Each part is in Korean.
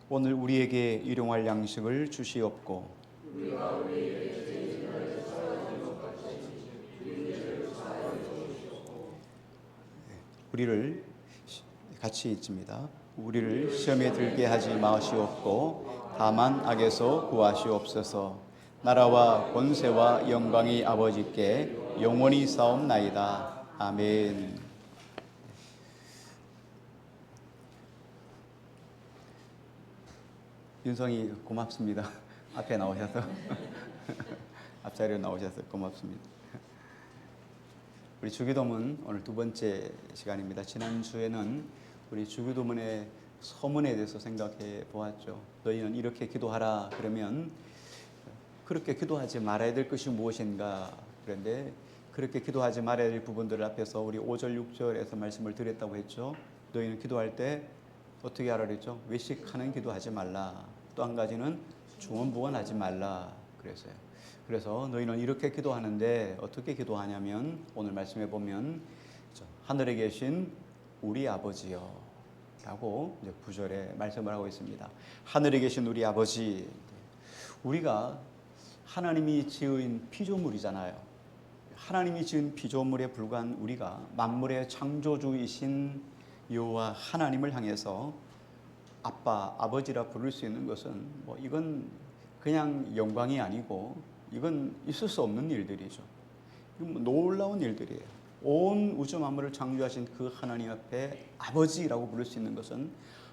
오늘 우리에게 일용할 양식을 주시옵고 우리를 같이 읽습니다. 우리를 시험에 들게 하지 마시옵고 다만 악에서 구하시옵소서. 나라와 권세와 영광이 아버지께 영원히 싸움나이다. 아멘. 윤성이 고맙습니다. 앞에 나오셔서 앞자리로 나오셔서 고맙습니다. 우리 주기도문 오늘 두 번째 시간입니다. 지난주에는 우리 주기도문의 서문에 대해서 생각해 보았죠. 너희는 이렇게 기도하라 그러면 그렇게 기도하지 말아야 될 것이 무엇인가. 그런데 그렇게 기도하지 말아야 될 부분들 앞에서 우리 5절 6절에서 말씀을 드렸다고 했죠. 너희는 기도할 때 어떻게 하라 그랬죠? 외식하는 기도하지 말라. 또 한 가지는 중언부언하지 말라 그랬어요. 그래서 너희는 이렇게 기도하는데 어떻게 기도하냐면 오늘 말씀해 보면 하늘에 계신 우리 아버지요 라고 이제 9절에 말씀을 하고 있습니다. 하늘에 계신 우리 아버지, 우리가 하나님이 지은 피조물이잖아요. 하나님이 지은 피조물에 불과한 우리가 만물의 창조주이신 여호와 하나님을 향해서 아빠, 아버지라 부를 수 있는 것은 이건 그냥 영광이 아니고 이건 있을 수 없는 일들이죠. 이건 놀라운 일들이에요. 온 우주 만물을 창조하신 그 하나님 앞에 아버지라고 부를 수 있는 것은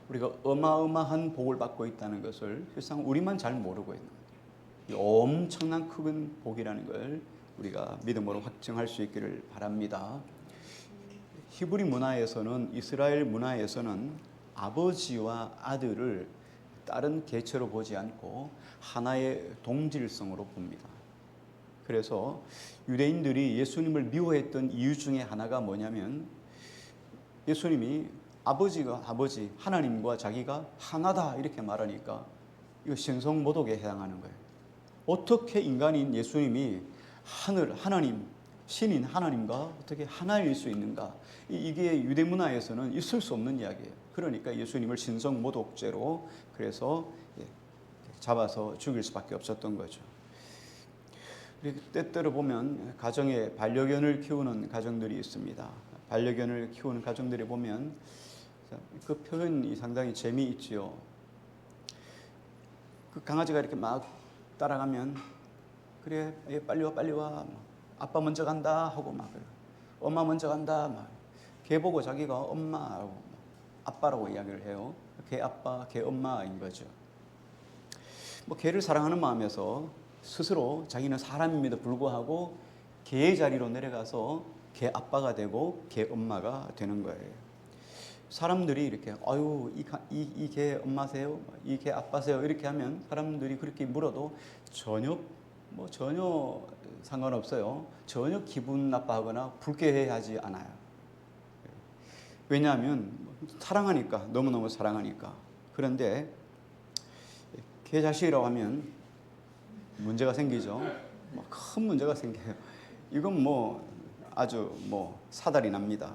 우리가 어마어마한 복을 받고 있다는 것을 실상 우리만 잘 모르고 있는 거예요. 엄청난 큰 복이라는 걸 우리가 믿음으로 확증할 수 있기를 바랍니다. 히브리 문화에서는, 이스라엘 문화에서는 아버지와 아들을 다른 개체로 보지 않고 하나의 동질성으로 봅니다. 그래서 유대인들이 예수님을 미워했던 이유 중에 하나가 뭐냐면 예수님이 아버지가 아버지 하나님과 자기가 하나다 이렇게 말하니까 이거 신성모독에 해당하는 거예요. 어떻게 인간인 예수님이 하나님, 신인 하나님과 어떻게 하나일 수 있는가? 이게 유대 문화에서는 있을 수 없는 이야기예요. 그러니까 예수님을 신성모독죄로 그래서 잡아서 죽일 수밖에 없었던 거죠. 때때로 보면 가정에 반려견을 키우는 가정들이 있습니다. 반려견을 키우는 가정들이 보면 그 표현이 상당히 재미있지요. 그 강아지가 이렇게 막 따라가면 그래 빨리 와 빨리 와 아빠 먼저 간다 하고 막 엄마 먼저 간다 막 걔 보고 자기가 엄마라고 아빠라고 이야기를 해요. 걔 아빠, 걔 엄마인 거죠. 걔를 사랑하는 마음에서 스스로 자기는 사람임에도 불구하고 걔의 자리로 내려가서 걔 아빠가 되고 걔 엄마가 되는 거예요. 사람들이 이렇게 아유 이 걔 엄마세요? 이 걔 아빠세요? 이렇게 하면 사람들이 그렇게 물어도 전혀 상관없어요. 전혀 기분 나빠하거나 불쾌해하지 않아요. 왜냐하면 사랑하니까, 너무너무 사랑하니까. 그런데 걔 자식이라고 하면 문제가 생기죠. 큰 문제가 생겨요. 이건 아주 사달이 납니다.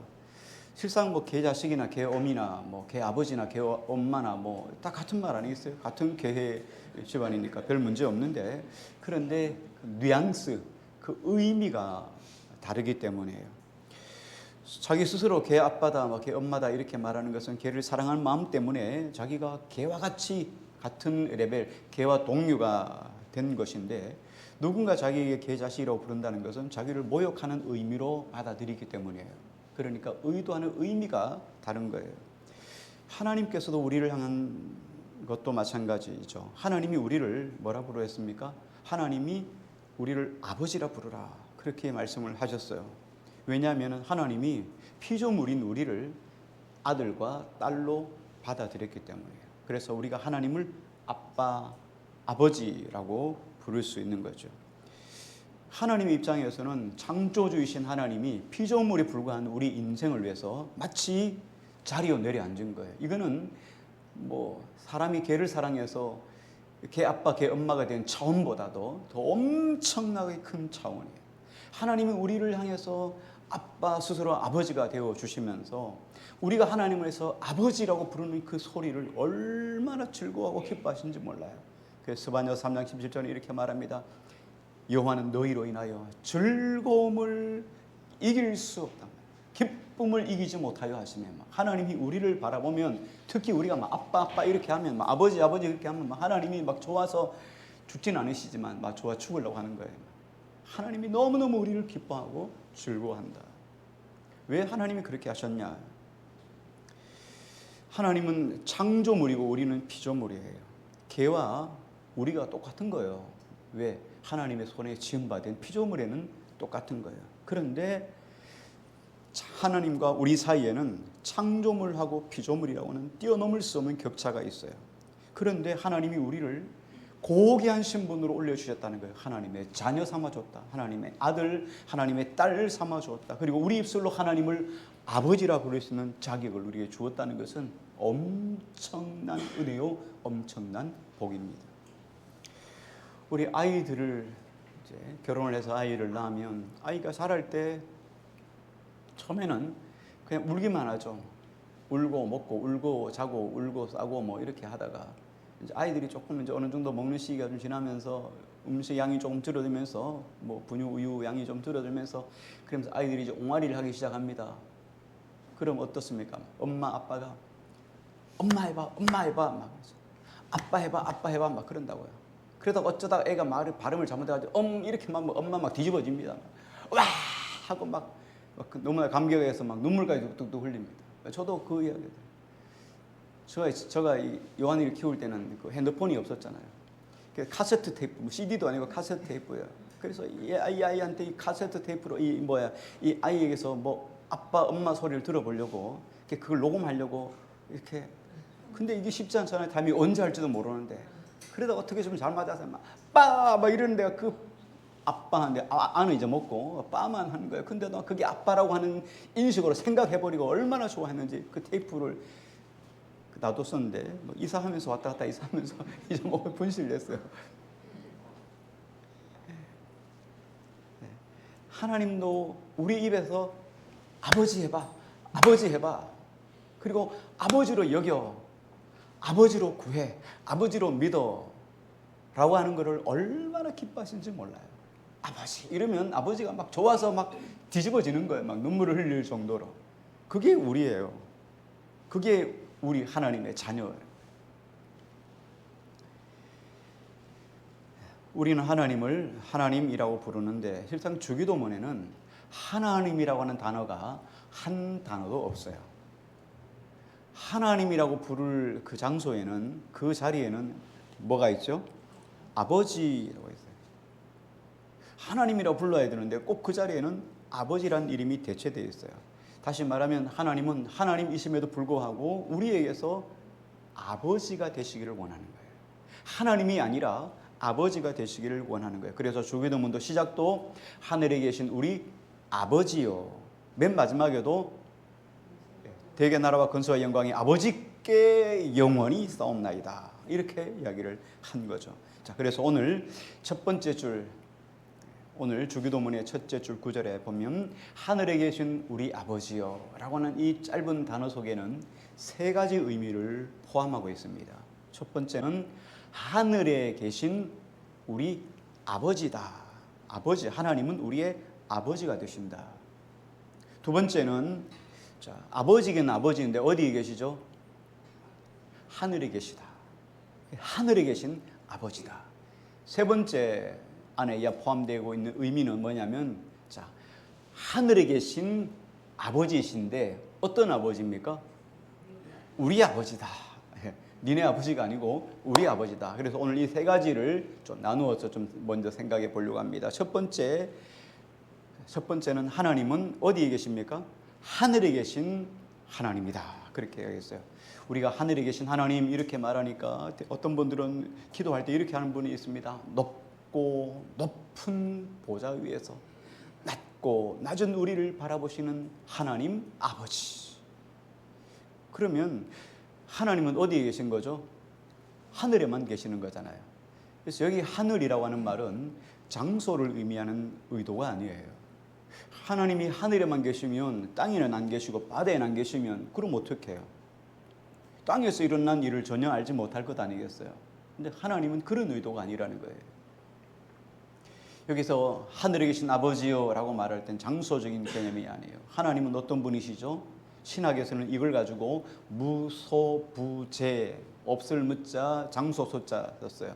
실상 걔 자식이나 걔 어미나 걔 아버지나 걔 엄마나 다 같은 말 아니겠어요? 같은 걔 집안이니까 별 문제 없는데, 그런데 그 뉘앙스, 그 의미가 다르기 때문이에요. 자기 스스로 걔 아빠다, 걔 엄마다 이렇게 말하는 것은 걔를 사랑하는 마음 때문에 자기가 걔와 같이 같은 레벨, 걔와 동류가 된 것인데, 누군가 자기에게 걔 자식이라고 부른다는 것은 자기를 모욕하는 의미로 받아들이기 때문이에요. 그러니까 의도하는 의미가 다른 거예요. 하나님께서도 우리를 향한 것도 마찬가지죠. 하나님이 우리를 뭐라 부르셨습니까? 하나님이 우리를 아버지라 부르라 그렇게 말씀을 하셨어요. 왜냐하면 하나님이 피조물인 우리를 아들과 딸로 받아들였기 때문이에요. 그래서 우리가 하나님을 아빠, 아버지라고 부를 수 있는 거죠. 하나님의 입장에서는 창조주이신 하나님이 피조물에 불과한 우리 인생을 위해서 마치 자리에 내려앉은 거예요. 이거는 사람이 개를 사랑해서 개 아빠, 개 엄마가 된 차원보다도 더 엄청나게 큰 차원이에요. 하나님이 우리를 향해서 아빠 스스로 아버지가 되어 주시면서 우리가 하나님을 해서 아버지라고 부르는 그 소리를 얼마나 즐거워하고 기뻐하시는지 몰라요. 그래서 스바냐 3장 17절에 이렇게 말합니다. 여호와는 너희로 인하여 즐거움을 이길 수 없다. 기쁨을 이기지 못하여 하시면 하나님이 우리를 바라보면 특히 우리가 막 아빠 이렇게 하면 막 아버지 이렇게 하면 막 하나님이 막 좋아서 죽지는 않으시지만 막 좋아 죽으려고 하는 거예요. 하나님이 너무너무 우리를 기뻐하고 즐거워한다. 왜 하나님이 그렇게 하셨냐? 하나님은 창조물이고 우리는 피조물이에요. 개와 우리가 똑같은 거예요. 왜? 하나님의 손에 지음받은 피조물에는 똑같은 거예요. 그런데 하나님과 우리 사이에는 창조물하고 피조물이라고는 뛰어넘을 수 없는 격차가 있어요. 그런데 하나님이 우리를 고귀한 신분으로 올려주셨다는 거예요. 하나님의 자녀 삼아줬다. 하나님의 아들, 하나님의 딸을 삼아주었다. 그리고 우리 입술로 하나님을 아버지라 부를 수 있는 자격을 우리에게 주었다는 것은 엄청난 은혜요, 엄청난 복입니다. 우리 아이들을 이제 결혼을 해서 아이를 낳으면 아이가 자랄 때 처음에는 그냥 울기만 하죠. 울고 먹고 울고 자고 울고 싸고 뭐 이렇게 하다가 이제 아이들이 조금 이제 어느 정도 먹는 시기가 좀 지나면서 음식 양이 조금 줄어들면서 뭐 분유 우유 양이 좀 줄어들면서 그러면서 아이들이 이제 옹알이를 하기 시작합니다. 그럼 어떻습니까? 엄마 아빠가 엄마 해봐 막 아빠 해봐 막 그런다고요. 그러다가 어쩌다가 애가 발음을 잘못해가지고 이렇게 막 엄마 막 뒤집어집니다. 와 하고 막 너무나 감격해서 막 눈물까지 뚝뚝 흘립니다. 저도 그 이야기를. 제가 요한이를 키울 때는 그 핸드폰이 없었잖아요. 카세트 테이프, CD도 아니고 카세트 테이프예요. 그래서 이 아이한테 이 카세트 테이프로 이 아이에게서 뭐 아빠, 엄마 소리를 들어보려고 그걸 녹음하려고 이렇게. 근데 이게 쉽지 않잖아요. 다음이 언제 할지도 모르는데. 그러다 어떻게 좀 잘 맞아서 막 이러는데 그 아빠한테 아는 이제 먹고 빠만 하는 거예요. 근데 너 그게 아빠라고 하는 인식으로 생각해버리고 얼마나 좋아했는지 그 테이프를 놔뒀었는데 뭐 이사하면서 왔다 갔다 이사하면서 이제 뭐 분실을 했어요. 하나님도 우리 입에서 아버지 해봐. 그리고 아버지로 여겨, 아버지로 구해, 아버지로 믿어 라고 하는 것을 얼마나 기뻐하시는지 몰라요. 아버지 이러면 아버지가 막 좋아서 막 뒤집어지는 거예요. 막 눈물을 흘릴 정도로. 그게 우리예요. 그게 우리 하나님의 자녀예요. 우리는 하나님을 하나님이라고 부르는데 실상 주기도문에는 하나님이라고 하는 단어가 한 단어도 없어요. 하나님이라고 부를 그 장소에는, 그 자리에는 뭐가 있죠? 아버지라고 있어요. 하나님이라고 불러야 되는데 꼭 그 자리에는 아버지란 이름이 대체되어 있어요. 다시 말하면 하나님은 하나님이심에도 불구하고 우리에게서 아버지가 되시기를 원하는 거예요. 하나님이 아니라 아버지가 되시기를 원하는 거예요. 그래서 주기도문도 시작도 하늘에 계신 우리 아버지요. 맨 마지막에도 대개 나라와 근수와 영광이 아버지께 영원히 싸움나이다. 이렇게 이야기를 한 거죠. 자, 그래서 오늘 첫 번째 줄, 오늘 주기도문의 첫째 줄 9절에 보면 하늘에 계신 우리 아버지요 라고 하는 이 짧은 단어 속에는 세 가지 의미를 포함하고 있습니다. 첫 번째는 하늘에 계신 우리 아버지다. 아버지, 하나님은 우리의 아버지가 되신다. 두 번째는 아버지긴 아버지인데 어디에 계시죠? 하늘에 계시다. 하늘에 계신 아버지다. 세 번째 안에 포함되고 있는 의미는 뭐냐면 하늘에 계신 아버지이신데 어떤 아버지입니까? 우리 아버지다. 니네 아버지가 아니고 우리 아버지다. 그래서 오늘 이 세 가지를 좀 나누어서 좀 먼저 생각해 보려고 합니다. 첫 번째는 하나님은 어디에 계십니까? 하늘에 계신 하나님이다. 그렇게 얘기했어요. 우리가 하늘에 계신 하나님 이렇게 말하니까 어떤 분들은 기도할 때 이렇게 하는 분이 있습니다. 높고 높은 보좌 위에서 낮고 낮은 우리를 바라보시는 하나님 아버지. 그러면 하나님은 어디에 계신 거죠? 하늘에만 계시는 거잖아요. 그래서 여기 하늘이라고 하는 말은 장소를 의미하는 의도가 아니에요. 하나님이 하늘에만 계시면 땅에는 안 계시고 바다에는 안 계시면 그럼 어떻게 해요? 땅에서 일어난 일을 전혀 알지 못할 것 아니겠어요? 근데 하나님은 그런 의도가 아니라는 거예요. 여기서 하늘에 계신 아버지요 라고 말할 땐 장소적인 개념이 아니에요. 하나님은 어떤 분이시죠? 신학에서는 이걸 가지고 무소부재, 없을 무자, 장소 소자 썼어요.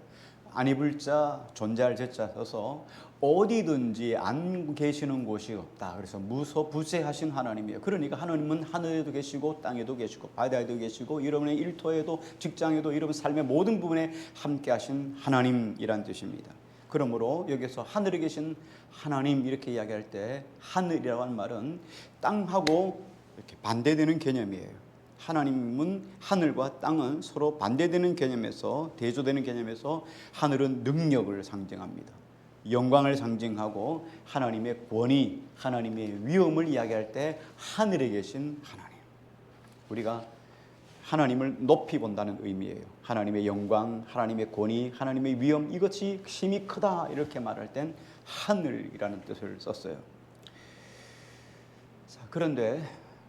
안 입을 자, 존재할 제자 써서 어디든지 안 계시는 곳이 없다. 그래서 무소부재하신 하나님이에요. 그러니까 하나님은 하늘에도 계시고 땅에도 계시고 바다에도 계시고 여러분의 일터에도 직장에도 여러분 삶의 모든 부분에 함께 하신 하나님이란 뜻입니다. 그러므로 여기서 하늘에 계신 하나님 이렇게 이야기할 때 하늘이라고 하는 말은 땅하고 이렇게 반대되는 개념이에요. 하나님은 하늘과 땅은 서로 반대되는 개념에서 대조되는 개념에서 하늘은 능력을 상징합니다. 영광을 상징하고 하나님의 권위, 하나님의 위엄을 이야기할 때 하늘에 계신 하나님. 우리가 하나님을 높이 본다는 의미예요. 하나님의 영광, 하나님의 권위, 하나님의 위엄 이것이 힘이 크다 이렇게 말할 땐 하늘이라는 뜻을 썼어요. 자, 그런데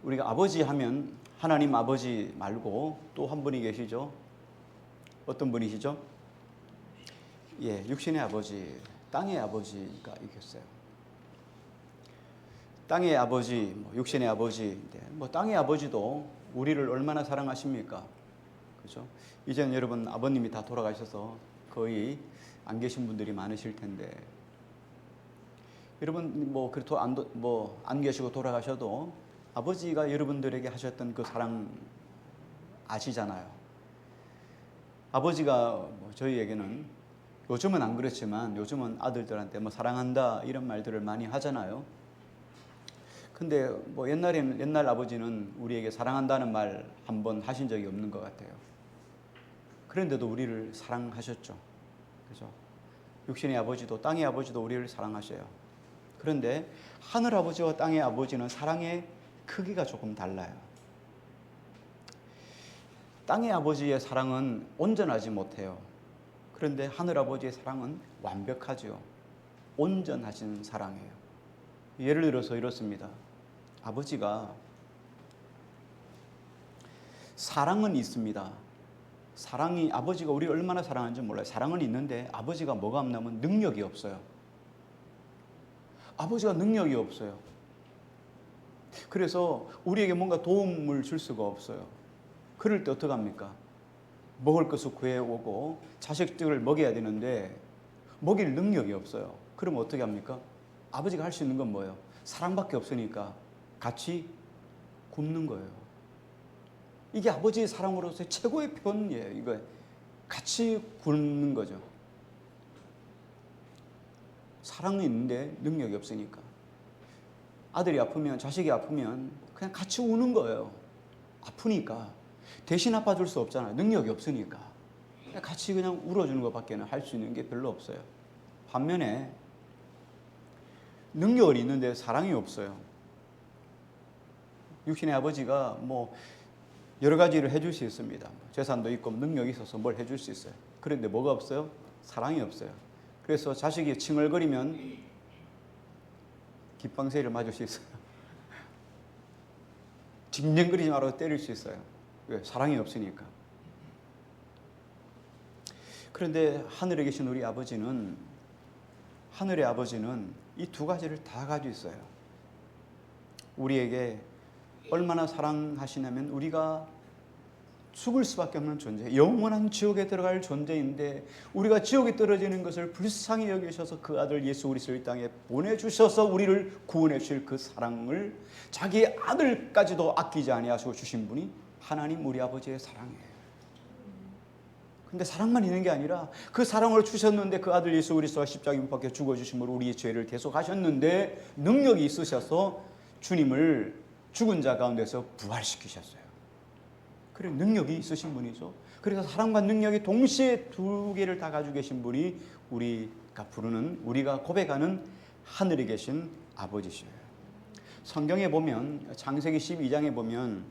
우리가 아버지 하면 하나님 아버지 말고 또 한 분이 계시죠. 어떤 분이시죠? 예, 육신의 아버지, 땅의 아버지가 있겠어요. 땅의 아버지, 육신의 아버지인데 땅의 아버지도 우리를 얼마나 사랑하십니까? 그렇죠? 이제는 여러분 아버님이 다 돌아가셔서 거의 안 계신 분들이 많으실 텐데 여러분 그래도 안 계시고 돌아가셔도 아버지가 여러분들에게 하셨던 그 사랑 아시잖아요. 아버지가 저희에게는 요즘은 안 그렇지만 요즘은 아들들한테 사랑한다 이런 말들을 많이 하잖아요. 근데 옛날 아버지는 우리에게 사랑한다는 말 한 번 하신 적이 없는 것 같아요. 그런데도 우리를 사랑하셨죠. 그죠? 육신의 아버지도 땅의 아버지도 우리를 사랑하셔요. 그런데 하늘 아버지와 땅의 아버지는 사랑의 크기가 조금 달라요. 땅의 아버지의 사랑은 온전하지 못해요. 그런데 하늘 아버지의 사랑은 완벽하죠. 온전하신 사랑이에요. 예를 들어서 이렇습니다. 아버지가 사랑은 있습니다. 아버지가 우리를 얼마나 사랑하는지 몰라요. 사랑은 있는데 아버지가 뭐가 없냐면 능력이 없어요. 아버지가 능력이 없어요. 그래서 우리에게 뭔가 도움을 줄 수가 없어요. 그럴 때 어떡합니까? 먹을 것을 구해오고 자식들을 먹여야 되는데 먹일 능력이 없어요. 그럼 어떻게 합니까? 아버지가 할 수 있는 건 뭐예요? 사랑밖에 없으니까 같이 굶는 거예요. 이게 아버지의 사랑으로서의 최고의 표현이에요. 이거 같이 굶는 거죠. 사랑은 있는데 능력이 없으니까. 아들이 아프면 자식이 아프면 그냥 같이 우는 거예요. 아프니까. 대신 아파줄 수 없잖아요. 능력이 없으니까. 같이 그냥 울어주는 것밖에 할 수 있는 게 별로 없어요. 반면에 능력은 있는데 사랑이 없어요. 육신의 아버지가 여러 가지를 해줄 수 있습니다. 재산도 있고 능력이 있어서 뭘 해줄 수 있어요. 그런데 뭐가 없어요? 사랑이 없어요. 그래서 자식이 칭얼거리면 깃방세를 맞을 수 있어요. 징징거리지 말고 때릴 수 있어요. 왜? 사랑이 없으니까. 그런데 하늘에 계신 우리 아버지는 하늘의 아버지는 이 두 가지를 다 가지고 있어요. 우리에게 얼마나 사랑하시냐면 우리가 죽을 수밖에 없는 존재, 영원한 지옥에 들어갈 존재인데 우리가 지옥에 떨어지는 것을 불쌍히 여기셔서 그 아들 예수 그리스도를 이 땅에 보내주셔서 우리를 구원해 주실 그 사랑을 자기 아들까지도 아끼지 아니하시고 주신 분이 하나님 우리 아버지의 사랑이에요. 근데 사랑만 있는 게 아니라 그 사랑을 주셨는데 그 아들 예수 그리스도가 십자가에 못 박혀 죽어주심으로 우리의 죄를 계속하셨는데 능력이 있으셔서 주님을 죽은 자 가운데서 부활시키셨어요. 그래 능력이 있으신 분이죠. 그래서 사랑과 능력이 동시에 두 개를 다 가지고 계신 분이 우리가 고백하는 하늘에 계신 아버지시에요. 성경에 보면 창세기 12장에 보면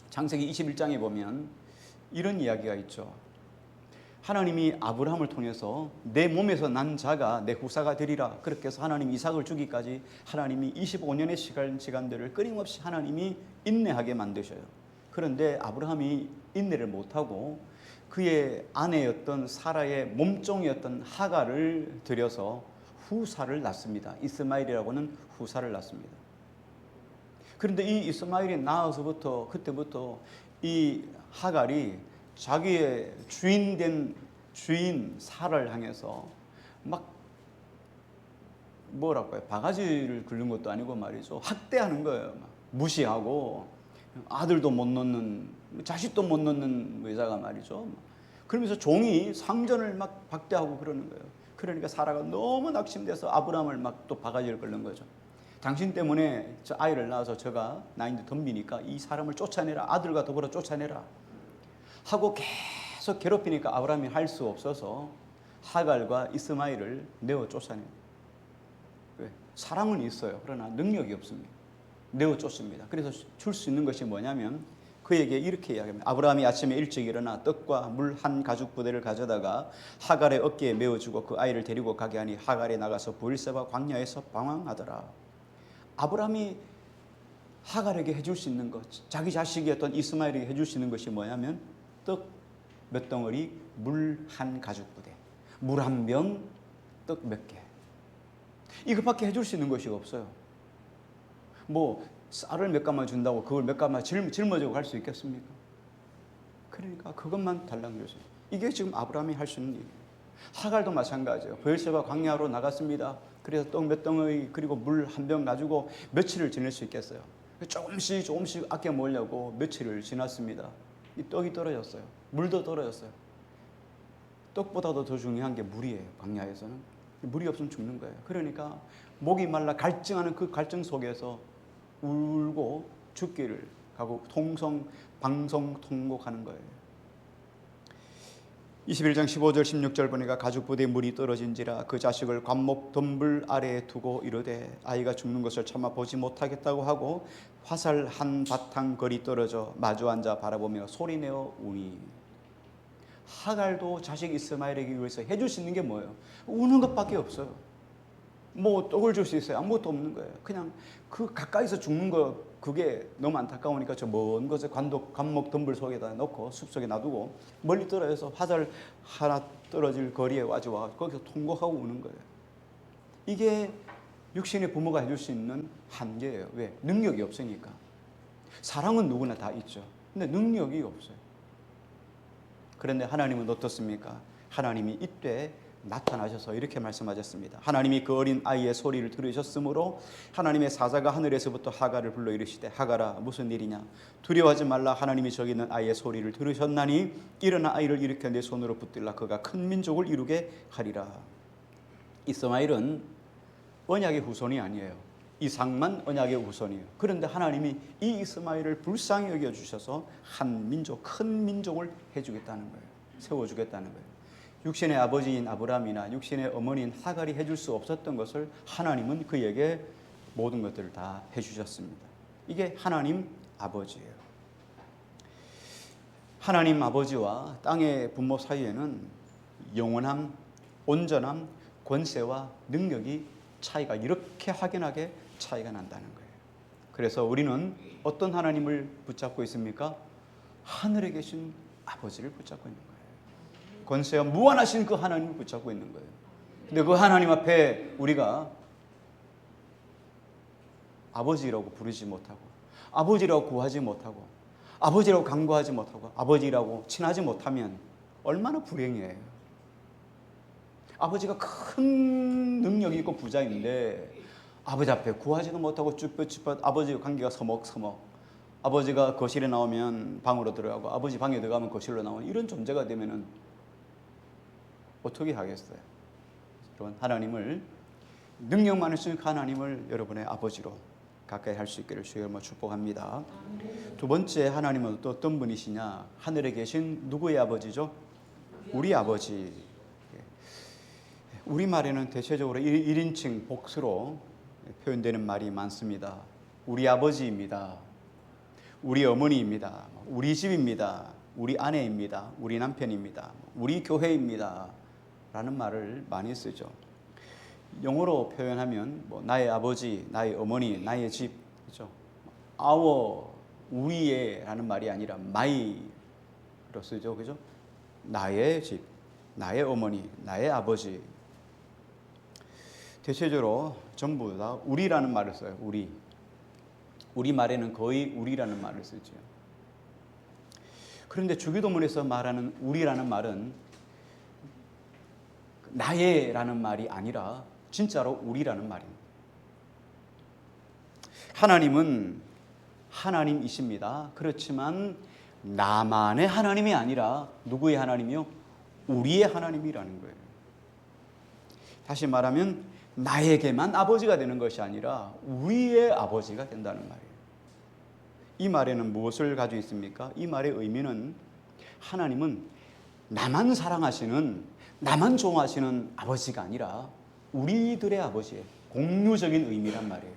창세기 21장에 보면 이런 이야기가 있죠. 하나님이 아브라함을 통해서 내 몸에서 난 자가 내 후사가 되리라. 그렇게 해서 하나님이 이삭을 주기까지 하나님이 25년의 시간들을 끊임없이 하나님이 인내하게 만드셔요. 그런데 아브라함이 인내를 못하고 그의 아내였던 사라의 몸종이었던 하갈을 들여서 후사를 낳습니다. 이스마엘이라고는 후사를 낳습니다. 그런데 이 이스마엘이 낳아서부터 그때부터 이 하갈이 자기의 주인 사라를 향해서 막 뭐랄까요, 바가지를 긁는 것도 아니고 말이죠, 학대하는 거예요. 막 무시하고 아들도 못 놓는, 자식도 못 놓는 여자가 말이죠. 그러면서 종이 상전을 막 박대하고 그러는 거예요. 그러니까 사라가 너무 낙심돼서 아브라함을 막 또 바가지를 긁는 거죠. 당신 때문에 저 아이를 낳아서 저가 나인데 덤비니까 이 사람을 쫓아내라, 아들과 더불어 쫓아내라 하고 계속 괴롭히니까 아브라함이 할 수 없어서 하갈과 이스마엘을 내어 쫓아내요. 왜? 사랑은 있어요. 그러나 능력이 없습니다. 내어 쫓습니다. 그래서 줄 수 있는 것이 뭐냐면 그에게 이렇게 이야기합니다. 아브라함이 아침에 일찍 일어나 떡과 물 한 가죽 부대를 가져다가 하갈의 어깨에 메어주고 그 아이를 데리고 가게 하니 하갈이 나가서 브엘세바 광야에서 방황하더라. 아브라함이 하갈에게 해줄 수 있는 것, 자기 자식이었던 이스마엘에게 해줄 수 있는 것이 뭐냐면 떡 몇 덩어리, 물 한 가죽 부대, 물 한 병, 떡 몇 개, 이것밖에 해줄 수 있는 것이 없어요. 뭐 쌀을 몇 가마 준다고 그걸 몇 가마 짊어지고 갈 수 있겠습니까? 그러니까 그것만 달라는 거죠. 이게 지금 아브라함이 할 수 있는 일이에요. 하갈도 마찬가지예요. 브엘세바 광야로 나갔습니다. 그래서 떡 몇 덩어리 그리고 물 한 병 가지고 며칠을 지낼 수 있겠어요. 조금씩 아껴 먹으려고 며칠을 지났습니다. 이 떡이 떨어졌어요. 물도 떨어졌어요. 떡보다도 더 중요한 게 물이에요. 광야에서는 물이 없으면 죽는 거예요. 그러니까 목이 말라 갈증하는 그 갈증 속에서 울고 죽기를 가고 방송통곡하는 거예요. 21장 15절 16절 보니까 가죽 부대에 물이 떨어진지라 그 자식을 관목 덤불 아래에 두고 이르되 아이가 죽는 것을 참아 보지 못하겠다고 하고 화살 한 바탕 거리 떨어져 마주 앉아 바라보며 소리내어 우니. 하갈도 자식 이스마엘에게 위해서 해줄 수 있는 게 뭐예요? 우는 것밖에 없어요. 뭐 떡을 줄 수 있어요? 아무것도 없는 거예요. 그냥 그 가까이서 죽는 거, 그게 너무 안타까우니까 저 먼 곳에 관목 덤불 속에다 넣고 숲속에 놔두고 멀리 떨어져서 화살 하나 떨어질 거리에 와서 거기서 통곡하고 우는 거예요. 이게 육신의 부모가 해줄 수 있는 한계예요. 왜? 능력이 없으니까. 사랑은 누구나 다 있죠. 근데 능력이 없어요. 그런데 하나님은 어떻습니까? 하나님이 이때 나타나셔서 이렇게 말씀하셨습니다. 하나님이 그 어린 아이의 소리를 들으셨으므로 하나님의 사자가 하늘에서부터 하갈을 불러 이르시되 하갈아 무슨 일이냐 두려워하지 말라 하나님이 저기 있는 아이의 소리를 들으셨나니 일어나 아이를 일으켜 내 손으로 붙들라 그가 큰 민족을 이루게 하리라. 이스마엘은 언약의 후손이 아니에요. 이삭만 언약의 후손이에요. 그런데 하나님이 이 이스마엘을 불쌍히 여겨주셔서 한 민족, 큰 민족을 해주겠다는 거예요. 세워주겠다는 거예요. 육신의 아버지인 아브라함이나 육신의 어머니인 하갈이 해줄 수 없었던 것을 하나님은 그에게 모든 것들을 다 해주셨습니다. 이게 하나님 아버지예요. 하나님 아버지와 땅의 부모 사이에는 영원함, 온전함, 권세와 능력이 차이가 이렇게 확연하게 차이가 난다는 거예요. 그래서 우리는 어떤 하나님을 붙잡고 있습니까? 하늘에 계신 아버지를 붙잡고 있는 거예요. 권세와 무한하신 그 하나님을 붙잡고 있는 거예요. 근데 그 하나님 앞에 우리가 아버지라고 부르지 못하고 아버지라고 구하지 못하고 아버지라고 간구하지 못하고 아버지라고 친하지 못하면 얼마나 불행해요. 아버지가 큰 능력이 있고 부자인데 아버지 앞에 구하지도 못하고 쭈뼛쭈뼛 아버지와 관계가 서먹서먹, 아버지가 거실에 나오면 방으로 들어가고 아버지 방에 들어가면 거실로 나오는 이런 존재가 되면은 어떻게 하겠어요? 여러분, 하나님을, 능력 많으신 하나님을 여러분의 아버지로 가까이 할 수 있기를 주의 이름으로 축복합니다. 두 번째, 하나님은 또 어떤 분이시냐? 하늘에 계신 누구의 아버지죠? 우리 아버지. 우리말에는 대체적으로 1인칭 복수로 표현되는 말이 많습니다. 우리 아버지입니다. 우리 어머니입니다. 우리 집입니다. 우리 아내입니다. 우리 남편입니다. 우리 교회입니다. 라는 말을 많이 쓰죠. 영어로 표현하면 뭐 나의 아버지, 나의 어머니, 나의 집, 그죠? our, 우리의 라는 말이 아니라 my로 쓰죠, 그죠? 나의 집, 나의 어머니, 나의 아버지. 대체적으로 전부 다 우리라는 말을 써요. 우리 말에는 거의 우리라는 말을 쓰죠. 그런데 주기도문에서 말하는 우리라는 말은 나의라는 말이 아니라 진짜로 우리라는 말입니다. 하나님은 하나님이십니다. 그렇지만 나만의 하나님이 아니라 누구의 하나님이요? 우리의 하나님이라는 거예요. 다시 말하면 나에게만 아버지가 되는 것이 아니라 우리의 아버지가 된다는 말이에요. 이 말에는 무엇을 가지고 있습니까? 이 말의 의미는 하나님은 나만 사랑하시는, 나만 좋아하시는 아버지가 아니라 우리들의 아버지의 공유적인 의미란 말이에요.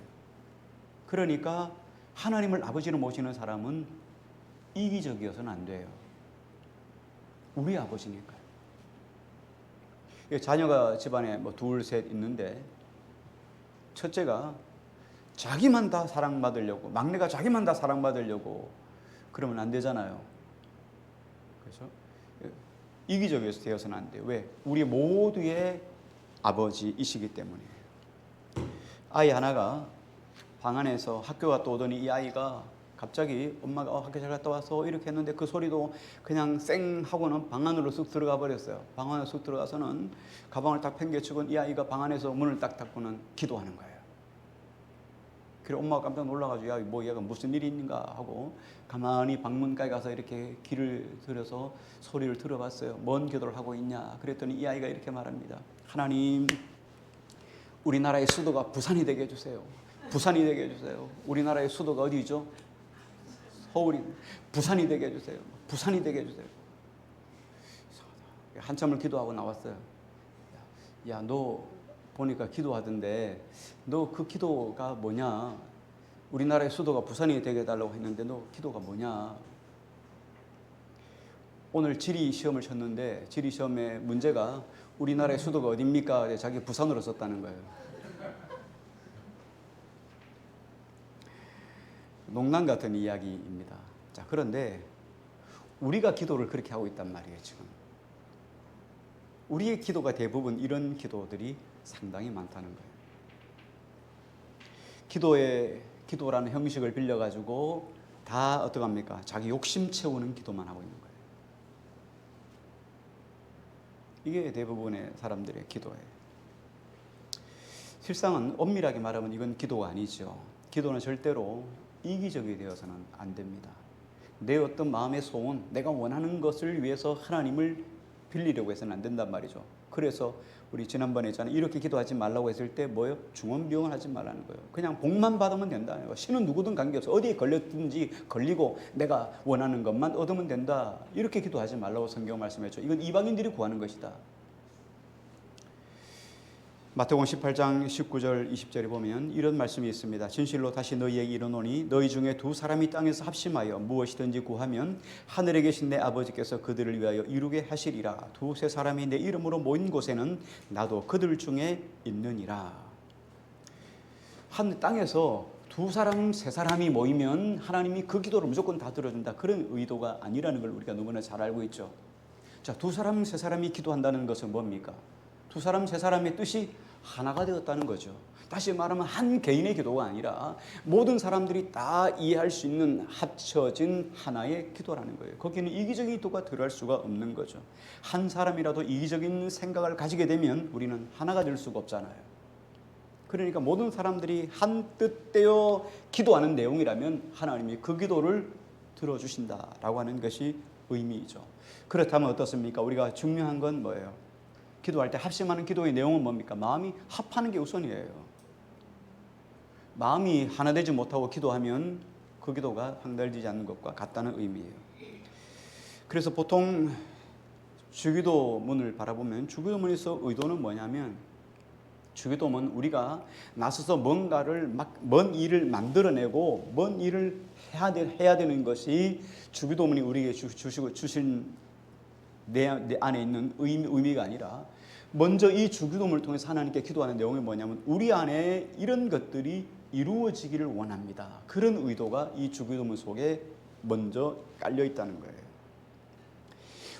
그러니까 하나님을 아버지로 모시는 사람은 이기적이어서는 안 돼요. 우리 아버지니까요. 자녀가 집안에 뭐 둘, 셋 있는데 첫째가 자기만 다 사랑받으려고, 막내가 자기만 다 사랑받으려고 그러면 안 되잖아요. 그렇죠? 이기적이어서 되어서는 안 돼요. 왜? 우리 모두의 아버지이시기 때문이에요. 아이 하나가 방 안에서 학교 갔다 오더니 이 아이가 갑자기 엄마가 학교 잘 갔다 와서 이렇게 했는데 그 소리도 그냥 쌩 하고는 방 안으로 쑥 들어가 버렸어요. 방 안으로 쑥 들어가서는 가방을 딱 팽개치고 이 아이가 방 안에서 문을 딱 닫고는 기도하는 거예요. 그래 엄마가 깜짝 놀라가지고 야, 뭐 얘가 무슨 일이 있는가 하고 가만히 방문가에 가서 이렇게 귀를 들여서 소리를 들어봤어요. 뭔 기도를 하고 있냐? 그랬더니 이 아이가 이렇게 말합니다. 하나님, 우리나라의 수도가 부산이 되게 해주세요. 부산이 되게 해주세요. 우리나라의 수도가 어디죠? 서울이. 부산이 되게 해주세요. 부산이 되게 해주세요. 한참을 기도하고 나왔어요. 야, 너 보니까 기도하던데 너 그 기도가 뭐냐? 우리나라의 수도가 부산이 되게 해달라고 했는데 너 기도가 뭐냐? 오늘 지리 시험을 쳤는데 지리 시험의 문제가 우리나라의 수도가 어딥니까? 자기 부산으로 썼다는 거예요. 농담 같은 이야기입니다. 자, 그런데 우리가 기도를 그렇게 하고 있단 말이에요, 지금. 우리의 기도가 대부분 이런 기도들이 상당히 많다는 거예요. 기도라는 형식을 빌려가지고 다 어떡합니까? 자기 욕심 채우는 기도만 하고 있는 거예요. 이게 대부분의 사람들의 기도예요. 실상은 엄밀하게 말하면 이건 기도가 아니죠. 기도는 절대로 이기적이 되어서는 안 됩니다. 내 어떤 마음의 소원, 내가 원하는 것을 위해서 하나님을 빌리려고 해서는 안 된단 말이죠. 그래서 우리 지난번에 있잖아요. 이렇게 기도하지 말라고 했을 때 뭐예요? 중언비언을 하지 말라는 거예요. 그냥 복만 받으면 된다는 거예요. 신은 누구든 관계없어. 어디에 걸렸든지 걸리고 내가 원하는 것만 얻으면 된다. 이렇게 기도하지 말라고 성경 말씀했죠. 이건 이방인들이 구하는 것이다. 마태복음 18장 19절 20절에 보면 이런 말씀이 있습니다. 진실로 다시 너희에게 이르노니 너희 중에 두 사람이 땅에서 합심하여 무엇이든지 구하면 하늘에 계신 내 아버지께서 그들을 위하여 이루게 하시리라. 두세 사람이 내 이름으로 모인 곳에는 나도 그들 중에 있느니라. 한 땅에서 두 사람, 세 사람이 모이면 하나님이 그 기도를 무조건 다 들어준다. 그런 의도가 아니라는 걸 우리가 너무나 잘 알고 있죠. 자, 두 사람, 세 사람이 기도한다는 것은 뭡니까? 두 사람, 세 사람의 뜻이 하나가 되었다는 거죠. 다시 말하면 한 개인의 기도가 아니라 모든 사람들이 다 이해할 수 있는 합쳐진 하나의 기도라는 거예요. 거기는 이기적인 기도가 들어갈 수가 없는 거죠. 한 사람이라도 이기적인 생각을 가지게 되면 우리는 하나가 될 수가 없잖아요. 그러니까 모든 사람들이 한 뜻되어 기도하는 내용이라면 하나님이 그 기도를 들어주신다라고 하는 것이 의미이죠. 그렇다면 어떻습니까? 우리가 중요한 건 뭐예요? 기도할 때 합심하는 기도의 내용은 뭡니까? 마음이 합하는 게 우선이에요. 마음이 하나 되지 못하고 기도하면 그 기도가 황달되지 않는 것과 같다는 의미예요. 그래서 보통 주기도문을 바라보면 주기도문에서 의도는 뭐냐면 주기도문 우리가 나서서 뭔가를 먼 일을 만들어내고 먼 일을 해야 되는 것이 주기도문이 우리에게 주신 내 안에 있는 의미가 아니라 먼저 이 주기도문을 통해서 하나님께 기도하는 내용이 뭐냐면 우리 안에 이런 것들이 이루어지기를 원합니다. 그런 의도가 이 주기도문 속에 먼저 깔려 있다는 거예요.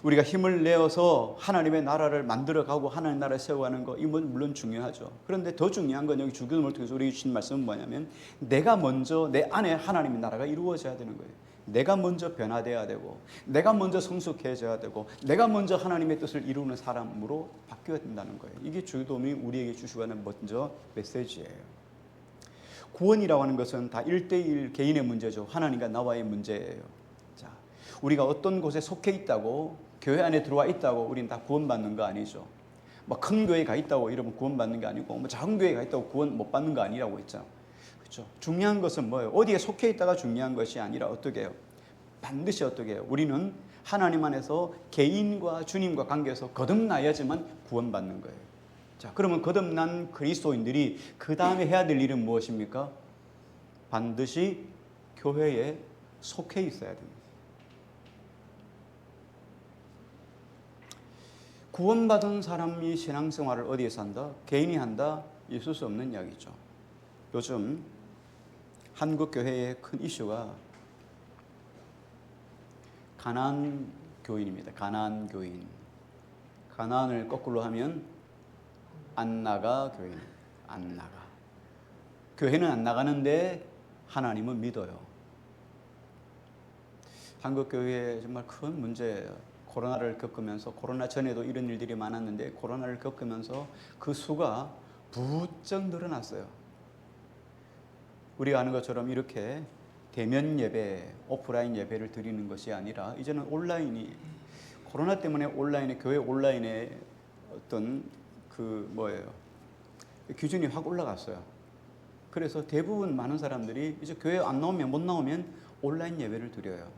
우리가 힘을 내어서 하나님의 나라를 만들어가고 하나님의 나라를 세워가는 거 이건 물론 중요하죠. 그런데 더 중요한 건 여기 주기도문을 통해서 우리에게 주신 말씀은 뭐냐면 내가 먼저 내 안에 하나님의 나라가 이루어져야 되는 거예요. 내가 먼저 변화돼야 되고 내가 먼저 성숙해져야 되고 내가 먼저 하나님의 뜻을 이루는 사람으로 바뀌어야 된다는 거예요. 이게 주기도문이 우리에게 주시고 하는 먼저 메시지예요. 구원이라고 하는 것은 다 1대1 개인의 문제죠. 하나님과 나와의 문제예요. 자, 우리가 어떤 곳에 속해 있다고 교회 안에 들어와 있다고 우리는 다 구원받는 거 아니죠. 뭐 큰 교회 가 있다고 이러면 구원받는 게 아니고 뭐 작은 교회 가 있다고 구원 못 받는 거 아니라고 했죠. 그렇죠. 중요한 것은 뭐예요? 어디에 속해 있다가 중요한 것이 아니라 어떻게 해요? 반드시 어떻게 해요? 우리는 하나님 안에서 개인과 주님과 관계에서 거듭나야지만 구원받는 거예요. 자, 그러면 거듭난 그리스도인들이 그 다음에 해야 될 일은 무엇입니까? 반드시 교회에 속해 있어야 됩니다. 구원받은 사람이 신앙생활을 어디에서 한다? 개인이 한다? 있을 수 없는 이야기죠. 요즘 한국 교회의 큰 이슈가 가난안 교인입니다. 가난안 교인. 가난을 거꾸로 하면 안 나가 교인. 안 나가. 교회는 안 나가는데 하나님은 믿어요. 한국 교회에 정말 큰 문제예요. 코로나를 겪으면서 코로나 전에도 이런 일들이 많았는데 코로나를 겪으면서 그 수가 부쩍 늘어났어요. 우리가 아는 것처럼 이렇게 대면 예배, 오프라인 예배를 드리는 것이 아니라 이제는 온라인이 코로나 때문에 온라인에 교회 온라인에 어떤 기준이 확 올라갔어요. 그래서 대부분 많은 사람들이 이제 교회 안 나오면 못 나오면 온라인 예배를 드려요.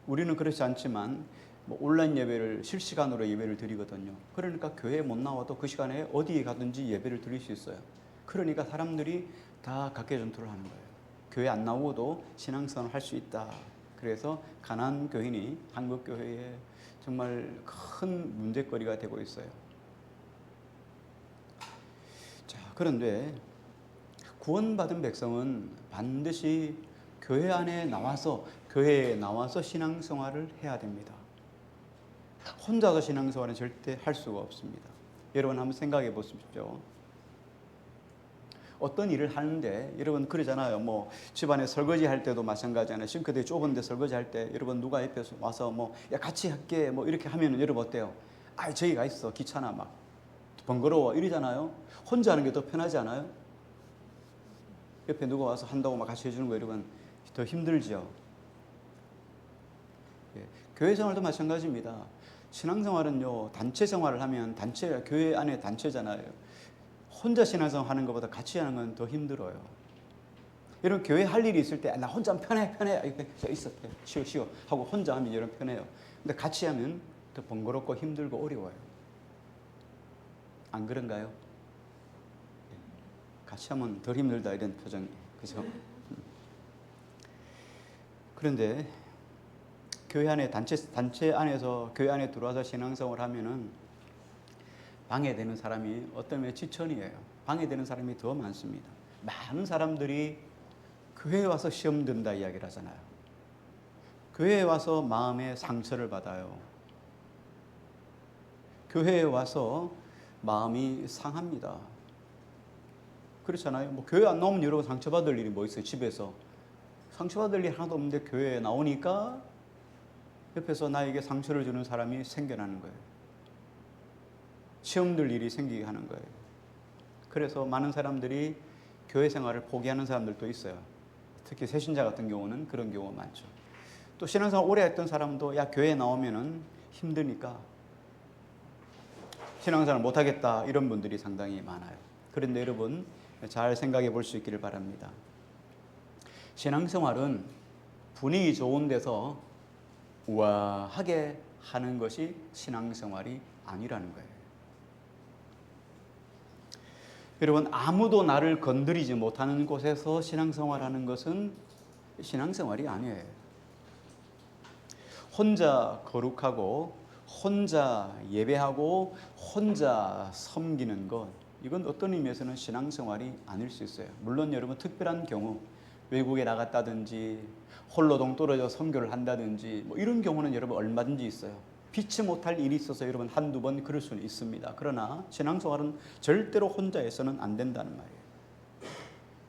우리는 그렇지 않지만 온라인 예배를 실시간으로 예배를 드리거든요. 그러니까 교회에 못 나와도 그 시간에 어디에 가든지 예배를 드릴 수 있어요. 그러니까 사람들이 다 각계전투를 하는 거예요. 교회 안 나오고도 신앙생활을 할 수 있다. 그래서 가난안 교인이 한국 교회에 정말 큰 문제거리가 되고 있어요. 자, 그런데 구원받은 백성은 반드시 교회에 나와서 신앙생활을 해야 됩니다. 혼자서 신앙생활은 절대 할 수가 없습니다. 여러분 한번 생각해 보십시오. 어떤 일을 하는데 여러분 그러잖아요. 뭐 집안에 설거지 할 때도 마찬가지잖아요. 싱크대 좁은데 설거지 할 때 여러분 누가 옆에서 와서 야 같이 할게 이렇게 하면은 여러분 어때요? 저기가 있어 귀찮아 막 번거로워 이러잖아요. 혼자 하는 게 더 편하지 않아요? 옆에 누가 와서 한다고 막 같이 해주는 거 여러분 더 힘들지요. 예, 교회 생활도 마찬가지입니다. 신앙생활은요, 단체 생활을 하면 교회 안에 단체잖아요. 혼자 신앙생활 하는 것보다 같이 하는 건 더 힘들어요. 여러분, 교회 할 일이 있을 때, 나 혼자 하면 편해. 있어. 쉬어. 하고 혼자 하면 여러분 편해요. 근데 같이 하면 더 번거롭고 힘들고 어려워요. 안 그런가요? 같이 하면 덜 힘들다 이런 표정, 그죠? 그런데 교회 안에 단체 안에서 교회 안에 들어와서 신앙생활을 하면은 방해되는 사람이 어떤 면에 지천이에요. 방해되는 사람이 더 많습니다. 많은 사람들이 교회에 와서 시험 든다 이야기를 하잖아요. 교회에 와서 마음의 상처를 받아요. 교회에 와서 마음이 상합니다. 그렇잖아요. 교회 안 나오면 여러분 상처받을 일이 뭐 있어요? 집에서 상처받을 일 하나도 없는데 교회에 나오니까 옆에서 나에게 상처를 주는 사람이 생겨나는 거예요. 시험 들 일이 생기게 하는 거예요. 그래서 많은 사람들이 교회 생활을 포기하는 사람들도 있어요. 특히 새신자 같은 경우는 그런 경우가 많죠. 또 신앙생활 오래 했던 사람도 교회에 나오면은 힘드니까 신앙생활 못하겠다 이런 분들이 상당히 많아요. 그런데 여러분 잘 생각해 볼 수 있기를 바랍니다. 신앙생활은 분위기 좋은 데서 우아하게 하는 것이 신앙생활이 아니라는 거예요. 여러분, 아무도 나를 건드리지 못하는 곳에서 신앙생활하는 것은 신앙생활이 아니에요. 혼자 거룩하고 혼자 예배하고 혼자 섬기는 것, 이건 어떤 의미에서는 신앙생활이 아닐 수 있어요. 물론 여러분, 특별한 경우 외국에 나갔다든지 홀로 동떨어져 선교를 한다든지 뭐 이런 경우는 여러분 얼마든지 있어요. 피치 못할 일이 있어서 여러분 한두 번 그럴 수는 있습니다. 그러나 신앙생활은 절대로 혼자 해서는 안 된다는 말이에요.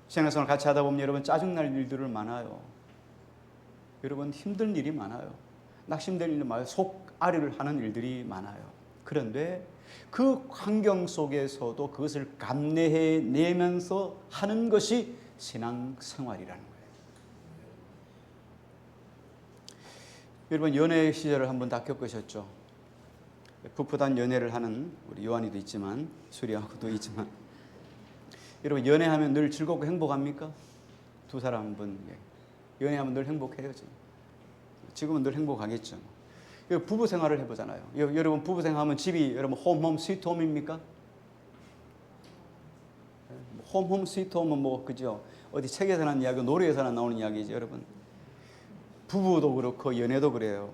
신앙생활 같이 하다 보면 여러분 짜증날 일들을 많아요. 여러분 힘든 일이 많아요. 낙심될 일이 많아요. 속앓이를 하는 일들이 많아요. 그런데 그 환경 속에서도 그것을 감내해내면서 하는 것이 신앙생활이라는 거예요. 여러분 연애 시절을 한번 다 겪으셨죠? 풋풋한 연애를 하는 우리 요한이도 있지만 수리하고도 있지만, 여러분 연애하면 늘 즐겁고 행복합니까? 두 사람 한번 연애하면 늘 행복해요. 지금은 늘 행복하겠죠. 부부 생활을 해보잖아요. 여러분 부부 생활하면 집이 여러분 홈 스위트 홈입니까? 홈 스위트 홈은 뭐 그죠? 어디 책에서나 이야기, 노래에서나 나오는 이야기죠, 여러분. 부부도 그렇고 연애도 그래요.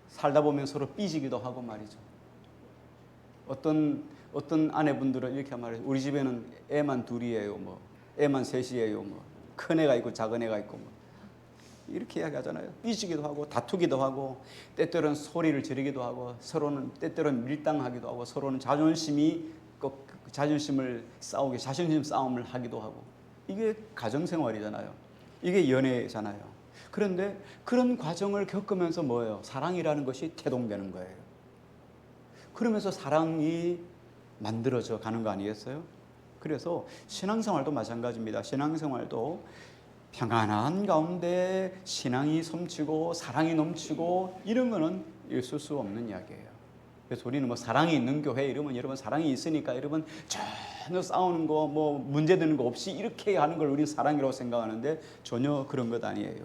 살다 보면 서로 삐지기도 하고 말이죠. 어떤 아내분들은 이렇게 말해요. 우리 집에는 애만 둘이에요. 뭐 애만 셋이에요. 뭐 큰 애가 있고 작은 애가 있고 뭐 이렇게 이야기하잖아요. 삐지기도 하고 다투기도 하고 때때로는 소리를 지르기도 하고 서로는 때때로는 밀당하기도 하고 서로는 자존심을 싸우게 자존심 싸움을 하기도 하고, 이게 가정생활이잖아요. 이게 연애잖아요. 그런데 그런 과정을 겪으면서 뭐예요? 사랑이라는 것이 태동되는 거예요. 그러면서 사랑이 만들어져 가는 거 아니겠어요? 그래서 신앙생활도 마찬가지입니다. 신앙생활도 평안한 가운데 신앙이 섬치고 사랑이 넘치고 이런 거는 있을 수 없는 이야기예요. 그래서 우리는 뭐 사랑이 있는 교회 이러면 여러분 사랑이 있으니까 여러분 전혀 싸우는 거 뭐 문제되는 거 없이 이렇게 하는 걸 우리는 사랑이라고 생각하는데 전혀 그런 것 아니에요.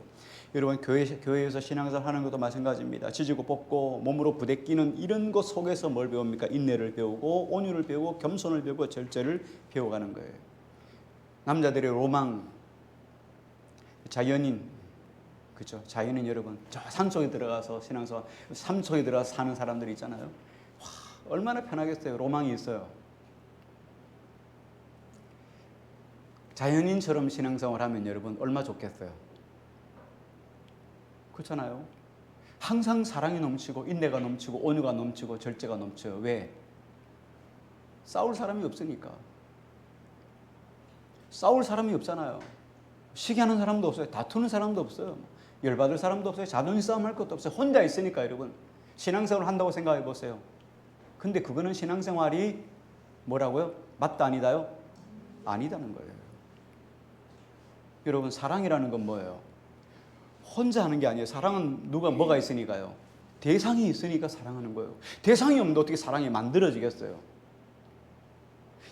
여러분 교회에서 신앙생활 하는 것도 마찬가지입니다. 지지고 볶고 몸으로 부대끼는 이런 것 속에서 뭘 배웁니까? 인내를 배우고 온유를 배우고 겸손을 배우고 절제를 배워가는 거예요. 남자들의 로망, 자연인, 그렇죠? 자연인 여러분, 저 산속에 들어가서 신앙생활, 산속에 들어가서 사는 사람들이 있잖아요. 와, 얼마나 편하겠어요. 로망이 있어요. 자연인처럼 신앙생활 하면 여러분 얼마 좋겠어요. 그렇잖아요. 항상 사랑이 넘치고 인내가 넘치고 온유가 넘치고 절제가 넘쳐요. 왜? 싸울 사람이 없으니까. 싸울 사람이 없잖아요. 시기하는 사람도 없어요. 다투는 사람도 없어요. 열받을 사람도 없어요. 자존심 싸움 할 것도 없어요. 혼자 있으니까 여러분. 신앙생활을 한다고 생각해 보세요. 근데 그거는 신앙생활이 뭐라고요? 맞다 아니다요? 아니다는 거예요. 여러분 사랑이라는 건 뭐예요? 혼자 하는 게 아니에요. 사랑은 뭐가 있으니까요? 대상이 있으니까 사랑하는 거예요. 대상이 없는데 어떻게 사랑이 만들어지겠어요?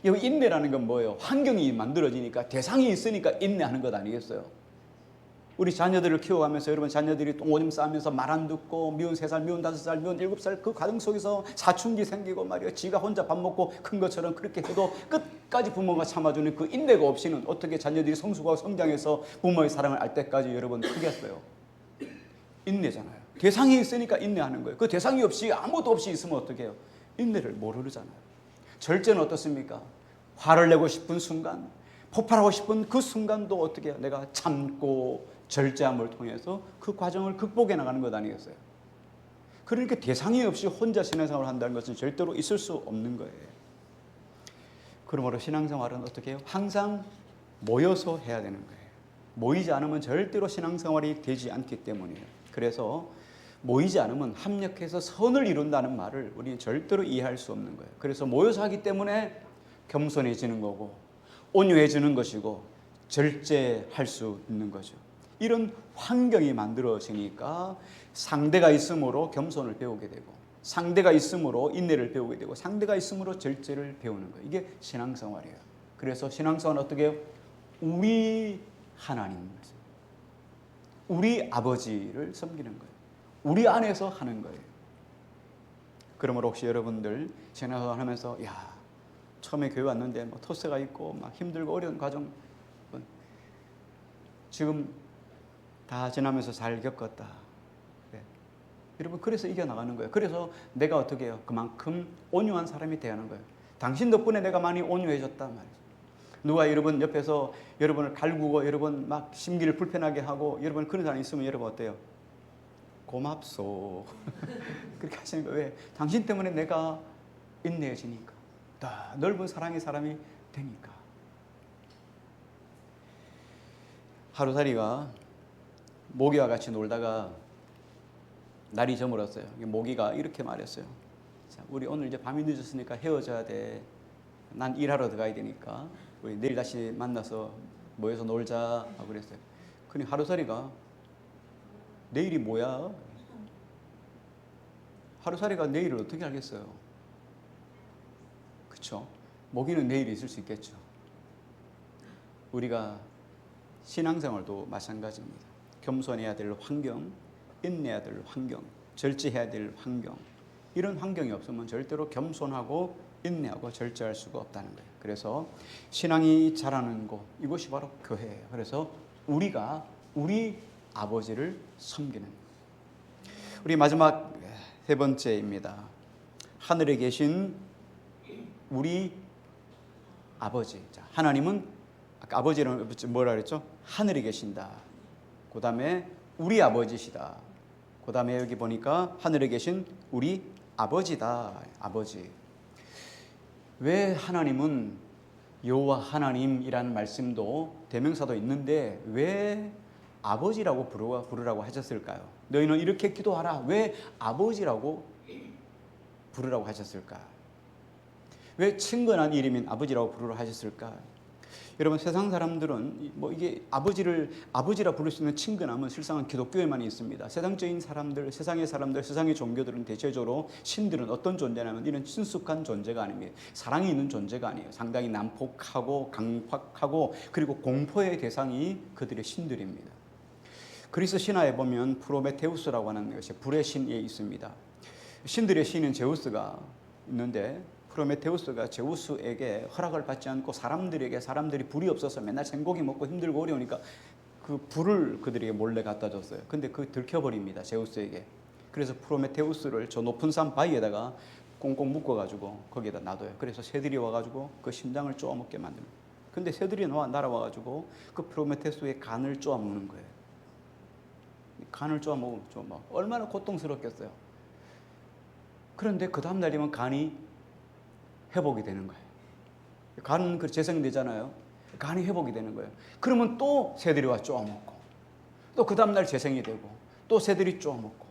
여기 인내라는 건 뭐예요? 환경이 만들어지니까 대상이 있으니까 인내하는 것 아니겠어요? 우리 자녀들을 키워가면서 여러분 자녀들이 똥오줌 싸면서 말 안 듣고 미운 3살, 미운 5살, 미운 7살 그 과정 속에서 사춘기 생기고 말이에요. 지가 혼자 밥 먹고 큰 것처럼 그렇게 해도 끝까지 부모가 참아주는 그 인내가 없이는 어떻게 자녀들이 성숙하고 성장해서 부모의 사랑을 알 때까지 여러분 크겠어요? 인내잖아요. 대상이 있으니까 인내하는 거예요. 그 대상이 없이 아무것도 없이 있으면 어떻게 해요? 인내를 모르잖아요. 절제는 어떻습니까? 화를 내고 싶은 순간, 폭발하고 싶은 그 순간도 어떻게 해요? 내가 참고 절제함을 통해서 그 과정을 극복해 나가는 것 아니겠어요? 그러니까 대상이 없이 혼자 신앙생활을 한다는 것은 절대로 있을 수 없는 거예요. 그러므로 신앙생활은 어떻게 해요? 항상 모여서 해야 되는 거예요. 모이지 않으면 절대로 신앙생활이 되지 않기 때문이에요. 그래서 모이지 않으면 합력해서 선을 이룬다는 말을 우리는 절대로 이해할 수 없는 거예요. 그래서 모여서 하기 때문에 겸손해지는 거고 온유해지는 것이고 절제할 수 있는 거죠. 이런 환경이 만들어지니까 상대가 있으므로 겸손을 배우게 되고 상대가 있으므로 인내를 배우게 되고 상대가 있으므로 절제를 배우는 거예요. 이게 신앙생활이에요. 그래서 신앙생활은 어떻게 해요? 우리 하나님, 우리 아버지를 섬기는 거예요. 우리 안에서 하는 거예요. 그러므로 혹시 여러분들 신앙생활 하면서 야, 처음에 교회 왔는데 뭐 토스가 있고 막 힘들고 어려운 과정 지금 다 지나면서 잘 겪었다. 네. 여러분 그래서 이겨나가는 거예요. 그래서 내가 어떻게 해요? 그만큼 온유한 사람이 되어야 하는 거예요. 당신 덕분에 내가 많이 온유해졌단 말이에요. 누가 여러분 옆에서 여러분을 갈구고 여러분 막 심기를 불편하게 하고 여러분 그런 사람이 있으면 여러분 어때요? 고맙소. 그렇게 하시는 거예요. 왜? 당신 때문에 내가 인내해지니까. 더 넓은 사랑의 사람이 되니까. 하루살이가 모기와 같이 놀다가 날이 저물었어요. 모기가 이렇게 말했어요. 자, 우리 오늘 이제 밤이 늦었으니까 헤어져야 돼. 난 일하러 들어가야 되니까 우리 내일 다시 만나서 모여서 놀자 하고 그랬어요. 근데 하루살이가 내일이 뭐야? 하루살이가 내일을 어떻게 알겠어요? 그렇죠? 모기는 내일이 있을 수 있겠죠. 우리가 신앙생활도 마찬가지입니다. 겸손해야 될 환경, 인내해야 될 환경, 절제해야 될 환경, 이런 환경이 없으면 절대로 겸손하고 인내하고 절제할 수가 없다는 거예요. 그래서 신앙이 자라는 곳, 이곳이 바로 교회예요. 그래서 우리가 우리 아버지를 섬기는, 우리 마지막 세 번째입니다. 하늘에 계신 우리 아버지. 자, 하나님은 아까 아버지는 뭐라 그랬죠? 하늘에 계신다. 그 다음에 우리 아버지시다. 그 다음에 여기 보니까 하늘에 계신 우리 아버지다. 아버지. 왜 하나님은 여호와 하나님이라는 말씀도 대명사도 있는데 왜 아버지라고 부르라고 하셨을까요? 너희는 이렇게 기도하라. 왜 아버지라고 부르라고 하셨을까? 왜 친근한 이름인 아버지라고 부르라고 하셨을까? 여러분 세상 사람들은 뭐 이게 아버지라 부를 수 있는 친근함은 실상은 기독교에만 있습니다. 세상적인 사람들, 세상의 사람들, 세상의 종교들은 대체적으로 신들은 어떤 존재냐면 이런 친숙한 존재가 아닙니다. 사랑이 있는 존재가 아니에요. 상당히 난폭하고 강팍하고 그리고 공포의 대상이 그들의 신들입니다. 그리스 신화에 보면 프로메테우스라고 하는 것이 불의 신이 있습니다. 신들의 신인 제우스가 있는데 프로메테우스가 제우스에게 허락을 받지 않고 사람들이 불이 없어서 맨날 생고기 먹고 힘들고 어려우니까 그 불을 그들에게 몰래 갖다 줬어요. 근데 그 들켜버립니다. 제우스에게. 그래서 프로메테우스를 저 높은 산 바위에다가 꽁꽁 묶어가지고 거기에다 놔둬요. 그래서 새들이 와가지고 그 심장을 쪼아먹게 만듭니다. 근데 새들이 날아와가지고 그 프로메테우스의 간을 쪼아먹는 거예요. 간을 쪼아먹으면 얼마나 고통스럽겠어요. 그런데 그 다음 날이면 간이 회복이 되는 거예요. 간은 그 재생되잖아요. 간이 회복이 되는 거예요. 그러면 또 새들이 와 쪼아먹고 또 그 다음날 재생이 되고 또 새들이 쪼아먹고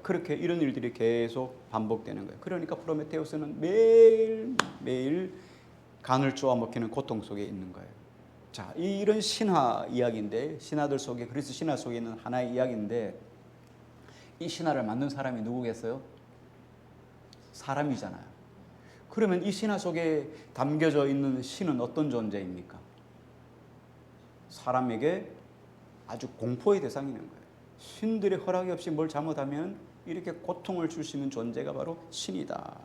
그렇게 이런 일들이 계속 반복되는 거예요. 그러니까 프로메테우스는 매일 간을 쪼아먹히는 고통 속에 있는 거예요. 자, 이런 신화 이야기인데 신화들 속에 그리스 신화 속에 있는 하나의 이야기인데 이 신화를 만든 사람이 누구겠어요? 사람이잖아요. 그러면 이 신화 속에 담겨져 있는 신은 어떤 존재입니까? 사람에게 아주 공포의 대상이 있는 거예요. 신들의 허락이 없이 뭘 잘못하면 이렇게 고통을 줄 수 있는 존재가 바로 신이다.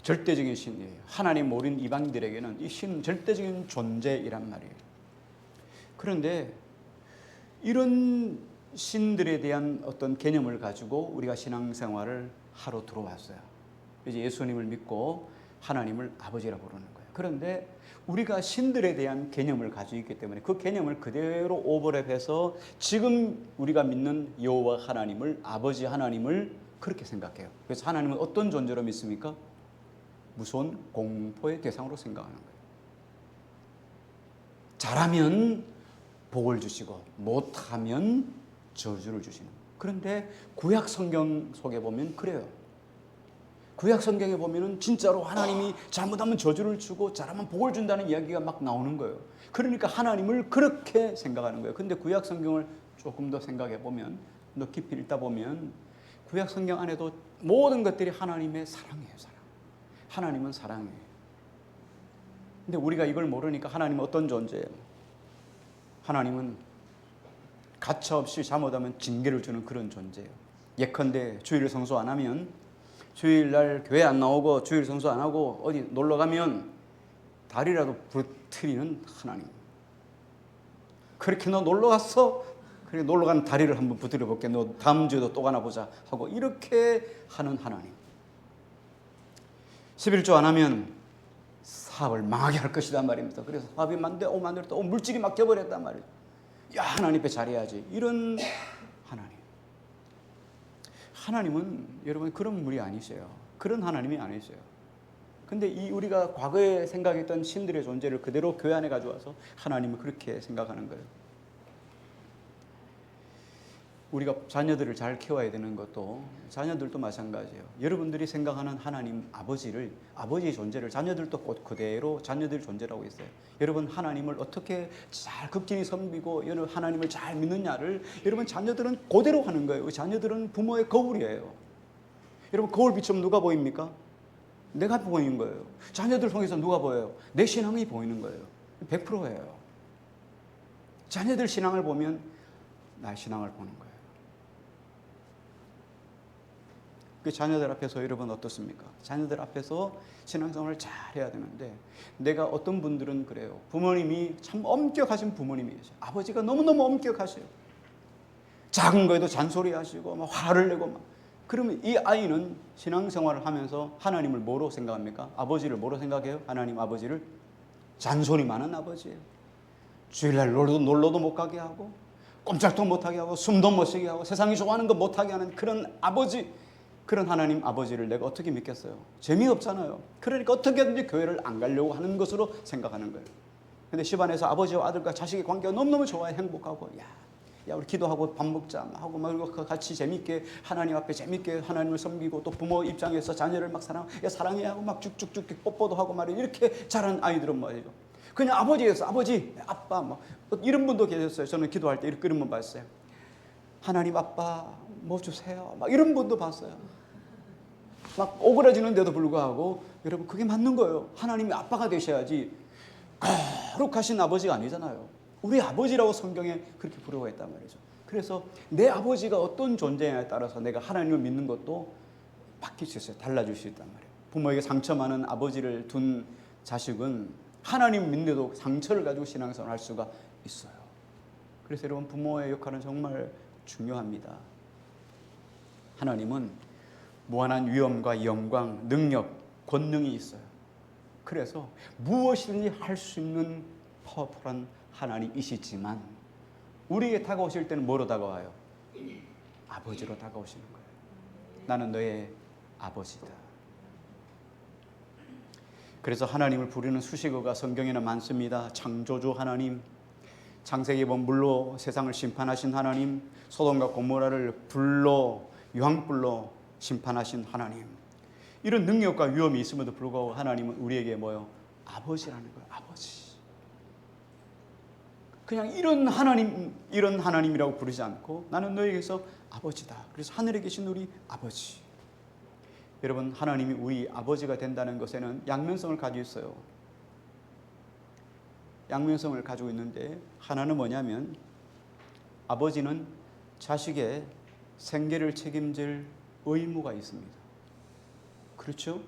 절대적인 신이에요. 하나님 모르는 이방인들에게는 이 신은 절대적인 존재이란 말이에요. 그런데 이런 신들에 대한 어떤 개념을 가지고 우리가 신앙생활을 하러 들어왔어요. 이제 예수님을 믿고 하나님을 아버지라 부르는 거예요. 그런데 우리가 신들에 대한 개념을 가지고 있기 때문에 그 개념을 그대로 오버랩해서 지금 우리가 믿는 여호와 하나님을 아버지 하나님을 그렇게 생각해요. 그래서 하나님은 어떤 존재로 믿습니까? 무서운 공포의 대상으로 생각하는 거예요. 잘하면 복을 주시고 못하면 저주를 주시는 거예요. 그런데 구약 성경 속에 보면 그래요. 구약 성경에 보면은 진짜로 하나님이 잘못하면 저주를 주고 잘하면 복을 준다는 이야기가 막 나오는 거예요. 그러니까 하나님을 그렇게 생각하는 거예요. 근데 구약 성경을 조금 더 생각해 보면, 더 깊이 읽다 보면 구약 성경 안에도 모든 것들이 하나님의 사랑이에요. 사랑. 하나님은 사랑이에요. 근데 우리가 이걸 모르니까 하나님은 어떤 존재예요? 하나님은 가차없이 잘못하면 징계를 주는 그런 존재예요. 예컨대 주일을 성수 안 하면 주일날 교회 안 나오고 주일 성수 안 하고 어디 놀러 가면 다리라도 부러뜨리는 하나님. 그렇게 너 놀러 갔어? 그래 놀러 간 다리를 한번 부드려 볼게. 너 다음 주에도 또 가나 보자 하고 이렇게 하는 하나님. 11조 안 하면 사업을 망하게 할 것이다 말입니다. 그래서 사업이 오면 안 되겠다. 물질이 막혀버렸단 말이에요. 야 하나님 앞에 잘해야지. 이런 하나님. 하나님은 여러분 그런 분이 아니세요. 그런 하나님이 아니세요. 근데 이 우리가 과거에 생각했던 신들의 존재를 그대로 교회 안에 가져와서 하나님은 그렇게 생각하는 거예요. 우리가 자녀들을 잘 키워야 되는 것도 자녀들도 마찬가지예요. 여러분들이 생각하는 하나님 아버지를 아버지의 존재를 자녀들도 그대로 자녀들의 존재라고 있어요. 여러분 하나님을 어떻게 잘 극진히 섬기고 여러분 하나님을 잘 믿느냐를 여러분 자녀들은 그대로 하는 거예요. 자녀들은 부모의 거울이에요. 여러분 거울 비추면 누가 보입니까? 내가 보이는 거예요. 자녀들 통해서 누가 보여요? 내 신앙이 보이는 거예요. 100%예요. 자녀들 신앙을 보면 나의 신앙을 보는 거예요. 그 자녀들 앞에서 여러분 어떻습니까? 자녀들 앞에서 신앙생활을 잘 해야 되는데 내가 어떤 분들은 그래요. 부모님이 참 엄격하신 부모님이 계세요. 아버지가 너무너무 엄격하세요. 작은 거에도 잔소리하시고 막 화를 내고 막. 그러면 이 아이는 신앙생활을 하면서 하나님을 뭐로 생각합니까? 아버지를 뭐로 생각해요? 하나님 아버지를 잔소리 많은 아버지예요. 주일날 놀러도 못 가게 하고 꼼짝도 못하게 하고 숨도 못 쉬게 하고 세상이 좋아하는 거 못하게 하는 그런 아버지, 그런 하나님 아버지를 내가 어떻게 믿겠어요? 재미없잖아요. 그러니까 어떻게든지 교회를 안 가려고 하는 것으로 생각하는 거예요. 근데 집안에서 아버지와 아들과 자식의 관계가 너무너무 좋아요. 행복하고 야 우리 기도하고 밥 먹자 하고 막 같이 재밌게 하나님 앞에 재밌게 하나님을 섬기고 또 부모 입장에서 자녀를 막 사랑해 하고 막 쭉쭉쭉 뽀뽀도 하고 말이에요. 이렇게 자란 아이들은 뭐예요? 그냥 아버지였어. 아버지, 아빠 뭐 이런 분도 계셨어요. 저는 기도할 때 이런 분 봤어요. 하나님 아빠 뭐 주세요. 막 이런 분도 봤어요. 막 오그라지는데도 불구하고 여러분 그게 맞는 거예요. 하나님이 아빠가 되셔야지 거룩하신 아버지가 아니잖아요. 우리 아버지라고 성경에 그렇게 부르고 있단 말이죠. 그래서 내 아버지가 어떤 존재냐에 따라서 내가 하나님을 믿는 것도 바뀔 수 있어요. 달라질 수 있단 말이에요. 부모에게 상처 많은 아버지를 둔 자식은 하나님 믿는데도 상처를 가지고 신앙생활을 할 수가 있어요. 그래서 여러분 부모의 역할은 정말 중요합니다. 하나님은 무한한 위엄과 영광, 능력, 권능이 있어요. 그래서 무엇이든지 할 수 있는 파워풀한 하나님이시지만 우리에게 다가오실 때는 뭐로 다가와요? 아버지로 다가오시는 거예요. 나는 너의 아버지다. 그래서 하나님을 부르는 수식어가 성경에는 많습니다. 창조주 하나님, 창세기 보면 물로 세상을 심판하신 하나님, 소돔과 고모라를 불로 유황불로 심판하신 하나님. 이런 능력과 위엄이 있음에도 불구하고 하나님은 우리에게 뭐요? 아버지라는 거예요. 아버지. 그냥 이런 하나님이라고 부르지 않고 나는 너에게서 아버지다. 그래서 하늘에 계신 우리 아버지. 여러분 하나님이 우리 아버지가 된다는 것에는 양면성을 가지고 있어요. 양면성을 가지고 있는데 하나는 뭐냐면 아버지는 자식의 생계를 책임질 의무가 있습니다. 그렇죠?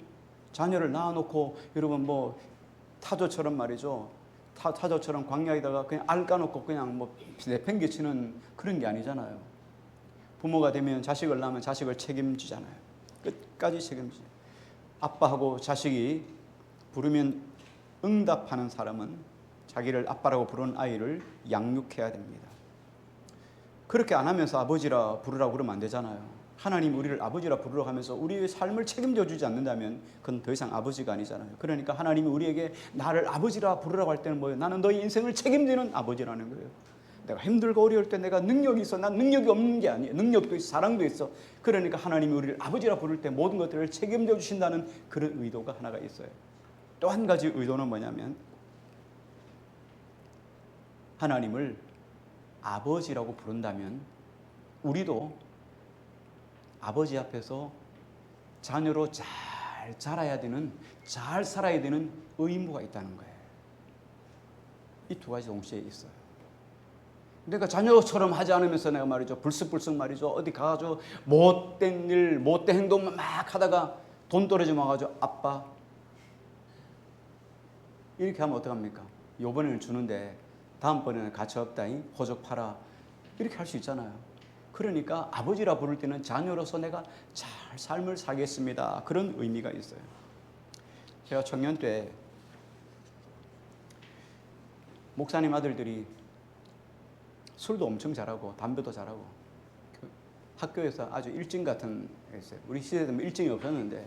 자녀를 낳아놓고 여러분 뭐 타조처럼 말이죠. 타조처럼 광야에다가 그냥 알 까놓고 그냥 뭐 내팽개치는 그런 게 아니잖아요. 부모가 되면 자식을 낳으면 자식을 책임지잖아요. 끝까지 책임지죠. 아빠하고 자식이 부르면 응답하는 사람은 자기를 아빠라고 부르는 아이를 양육해야 됩니다. 그렇게 안 하면서 아버지라 부르라고 그러면 안 되잖아요. 하나님 우리를 아버지라 부르라고 하면서 우리의 삶을 책임져 주지 않는다면 그건 더 이상 아버지가 아니잖아요. 그러니까 하나님이 우리에게 나를 아버지라 부르라고 할 때는 뭐예요? 나는 너의 인생을 책임지는 아버지라는 거예요. 내가 힘들고 어려울 때 내가 능력이 있어. 난 능력이 없는 게 아니에요. 능력도 있어. 사랑도 있어. 그러니까 하나님이 우리를 아버지라 부를 때 모든 것들을 책임져 주신다는 그런 의도가 하나가 있어요. 또 한 가지 의도는 뭐냐면 하나님을 아버지라고 부른다면 우리도 아버지 앞에서 자녀로 잘 자라야 되는, 잘 살아야 되는 의무가 있다는 거예요. 이 두 가지 동시에 있어요. 내가 자녀처럼 하지 않으면서 내가 말이죠, 불쑥불쑥 말이죠, 어디 가가지고 못된 일, 못된 행동만 막 하다가 돈 떨어지면 와가지고 아빠 이렇게 하면 어떡합니까? 요번에는 주는데 다음번에는 가치 없다잉, 호적 팔아, 이렇게 할 수 있잖아요. 그러니까 아버지라 부를 때는 자녀로서 내가 잘 삶을 살겠습니다, 그런 의미가 있어요. 제가 청년 때 목사님 아들들이 술도 엄청 잘하고 담배도 잘하고 학교에서 아주 일진 같은 했어요. 우리 시대에는 일진이 없었는데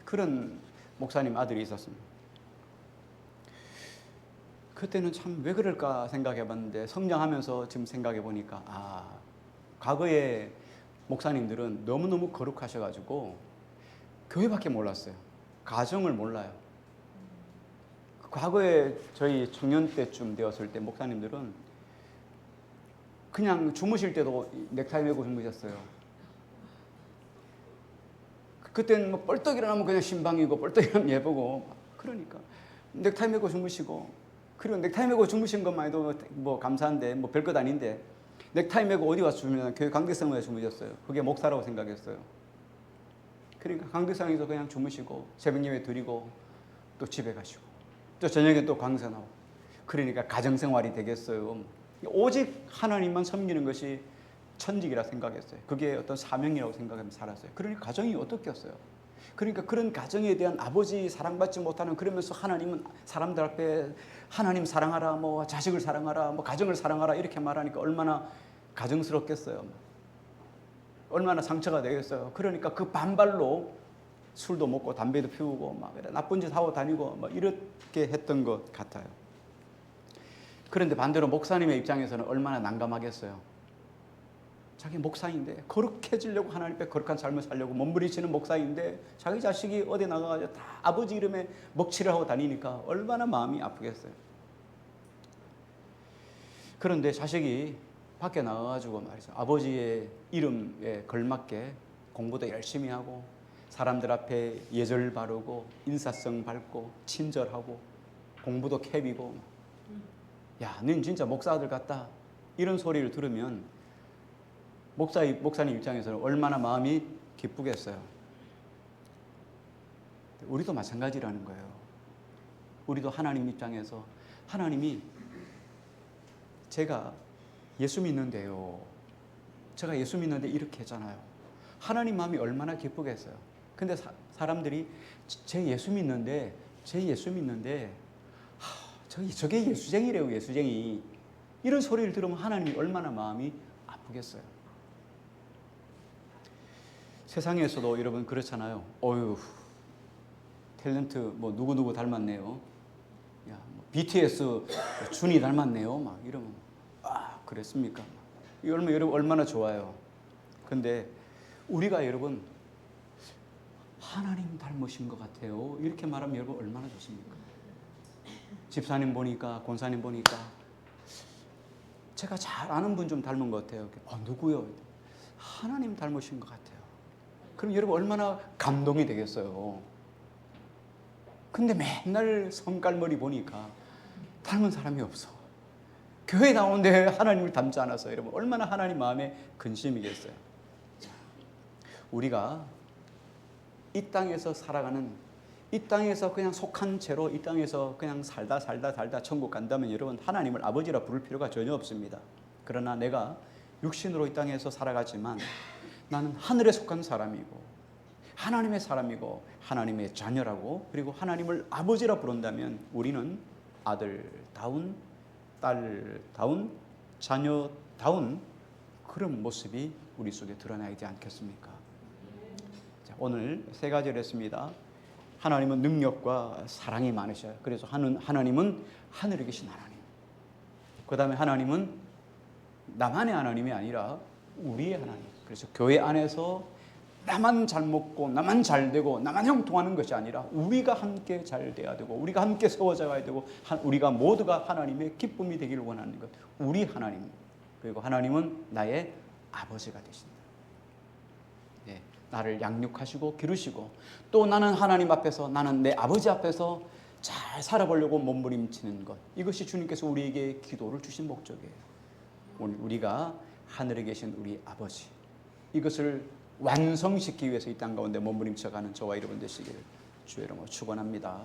그런 목사님 아들이 있었습니다. 그때는 참 왜 그럴까 생각해 봤는데 성장하면서 지금 생각해 보니까 과거에 목사님들은 너무너무 거룩하셔가지고 교회밖에 몰랐어요. 가정을 몰라요. 과거에 저희 청년 때쯤 되었을 때 목사님들은 그냥 주무실 때도 넥타이 메고 주무셨어요. 그때는 뭐 뻘떡 일어나면 그냥 신방이고 뻘떡 일어나면 예쁘고, 그러니까 넥타이 메고 주무시고, 그리고 넥타이 메고 주무신 것만 해도 뭐 감사한데 뭐 별것 아닌데 넥타이 메고 어디 와서 주무면 교회 강대상에 주무셨어요. 그게 목사라고 생각했어요. 그러니까 강대상에서 그냥 주무시고 새벽 예배 드리고 또 집에 가시고 또 저녁에 또 강사 나오고, 그러니까 가정생활이 되겠어요. 오직 하나님만 섬기는 것이 천직이라 생각했어요. 그게 어떤 사명이라고 생각하면서 살았어요. 그러니까 가정이 어떻겠어요? 그러니까 그런 가정에 대한 아버지 사랑받지 못하는, 그러면서 하나님은 사람들 앞에 하나님 사랑하라, 뭐 자식을 사랑하라, 뭐 가정을 사랑하라 이렇게 말하니까 얼마나 가정스럽겠어요. 얼마나 상처가 되겠어요. 그러니까 그 반발로 술도 먹고 담배도 피우고 막 나쁜 짓 하고 다니고 막 이렇게 했던 것 같아요. 그런데 반대로 목사님의 입장에서는 얼마나 난감하겠어요. 자기 목사인데 거룩해지려고 하나님 앞에 거룩한 삶을 살려고 몸부림치는 목사인데 자기 자식이 어디 나가가지고 다 아버지 이름에 먹칠을 하고 다니니까 얼마나 마음이 아프겠어요. 그런데 자식이 밖에 나가가지고 말이죠, 아버지의 이름에 걸맞게 공부도 열심히 하고 사람들 앞에 예절 바르고 인사성 밝고 친절하고 공부도 캡이고, 야, 넌 진짜 목사 아들 같다, 이런 소리를 들으면 목사님 입장에서는 얼마나 마음이 기쁘겠어요. 우리도 마찬가지라는 거예요. 우리도 하나님 입장에서 하나님이 제가 예수 믿는데요, 제가 예수 믿는데 이렇게 했잖아요. 하나님 마음이 얼마나 기쁘겠어요. 근데 사람들이 제 예수 믿는데 저게 예수쟁이래요, 예수쟁이, 이런 소리를 들으면 하나님이 얼마나 마음이 아프겠어요. 세상에서도 여러분 그렇잖아요. 어휴, 탤런트 뭐 누구누구 닮았네요. 야, 뭐 BTS 준이 닮았네요. 막 이러면 그랬습니까? 이러면 여러분 얼마나 좋아요. 근데 우리가 여러분 하나님 닮으신 것 같아요, 이렇게 말하면 여러분 얼마나 좋습니까? 집사님 보니까, 권사님 보니까 제가 잘 아는 분 좀 닮은 것 같아요. 누구요? 하나님 닮으신 것 같아요. 그럼 여러분 얼마나 감동이 되겠어요. 근데 맨날 성깔머리 보니까 닮은 사람이 없어. 교회 나오는데 하나님을 닮지 않아서 여러분 얼마나 하나님 마음에 근심이겠어요. 우리가 이 땅에서 살아가는, 이 땅에서 그냥 속한 채로 이 땅에서 그냥 살다 천국 간다면 여러분 하나님을 아버지라 부를 필요가 전혀 없습니다. 그러나 내가 육신으로 이 땅에서 살아가지만 나는 하늘에 속한 사람이고 하나님의 사람이고 하나님의 자녀라고, 그리고 하나님을 아버지라 부른다면 우리는 아들다운, 딸다운, 자녀다운 그런 모습이 우리 속에 드러나야 되지 않겠습니까? 자, 오늘 세 가지를 했습니다. 하나님은 능력과 사랑이 많으셔요. 그래서 하나님은 하늘에 계신 하나님. 그 다음에 하나님은 나만의 하나님이 아니라 우리의 하나님. 그래서 교회 안에서 나만 잘 먹고 나만 잘 되고 나만 형통하는 것이 아니라 우리가 함께 잘 돼야 되고 우리가 함께 세워져 가야 되고 우리가 모두가 하나님의 기쁨이 되기를 원하는 것. 우리 하나님. 그리고 하나님은 나의 아버지가 되신다. 예, 나를 양육하시고 기르시고 또 나는 하나님 앞에서, 나는 내 아버지 앞에서 잘 살아보려고 몸부림치는 것, 이것이 주님께서 우리에게 기도를 주신 목적이에요. 우리가 하늘에 계신 우리 아버지, 이것을 완성시키기 위해서 이 땅 가운데 몸부림쳐가는 저와 여러분 되시기를 주의 이름으로 축원합니다.